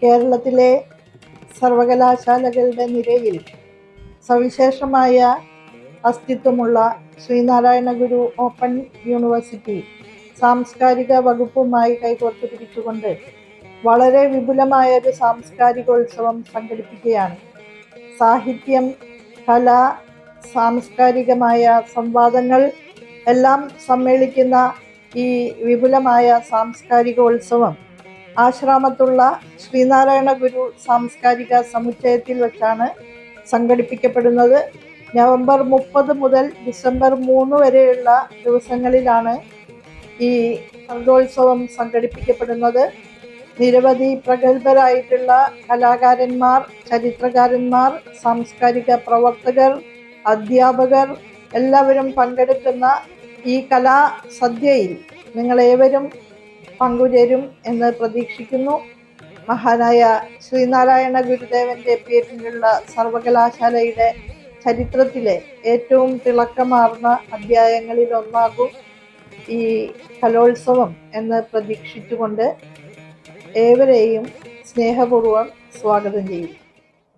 കേരളത്തിലെ സർവകലാശാലകളുടെ നിരയിൽ സവിശേഷമായ അസ്തിത്വമുള്ള ശ്രീനാരായണ ഗുരു ഓപ്പൺ യൂണിവേഴ്സിറ്റി സാംസ്കാരിക വകുപ്പുമായി കൈകോർത്ത് പിടിച്ചുകൊണ്ട് വളരെ വിപുലമായ ഒരു സാംസ്കാരികോത്സവം സംഘടിപ്പിക്കുകയാണ്. സാഹിത്യം, കല, സാംസ്കാരികമായ സംവാദങ്ങൾ എല്ലാം സമ്മേളിക്കുന്ന ഈ വിപുലമായ സാംസ്കാരികോത്സവം ആശ്രാമത്തുള്ള ശ്രീനാരായണ ഗുരു സാംസ്കാരിക സമുച്ചയത്തിൽ വെച്ചാണ് സംഘടിപ്പിക്കപ്പെടുന്നത്. നവംബർ 30 മുതൽ ഡിസംബർ 3 വരെയുള്ള ദിവസങ്ങളിലാണ് ഈ സർഗോത്സവം സംഘടിപ്പിക്കപ്പെടുന്നത്. നിരവധി പ്രഗത്ഭരായിട്ടുള്ള കലാകാരന്മാർ, ചരിത്രകാരന്മാർ, സാംസ്കാരിക പ്രവർത്തകർ, അധ്യാപകർ എല്ലാവരും പങ്കെടുക്കുന്ന ഈ കലാസദ്യയിൽ നിങ്ങളേവരും പങ്കുചേരും എന്ന് പ്രതീക്ഷിക്കുന്നു. മഹാനായ ശ്രീനാരായണ ഗുരുദേവന്റെ പേരിലുള്ള സർവകലാശാലയുടെ ചരിത്രത്തിലെ ഏറ്റവും തിളക്കമാർന്ന അധ്യായങ്ങളിൽ ഒന്നാകും ഈ കലോത്സവം എന്ന് പ്രതീക്ഷിച്ചുകൊണ്ട് ഏവരെയും സ്നേഹപൂർവ്വം സ്വാഗതം ചെയ്യും.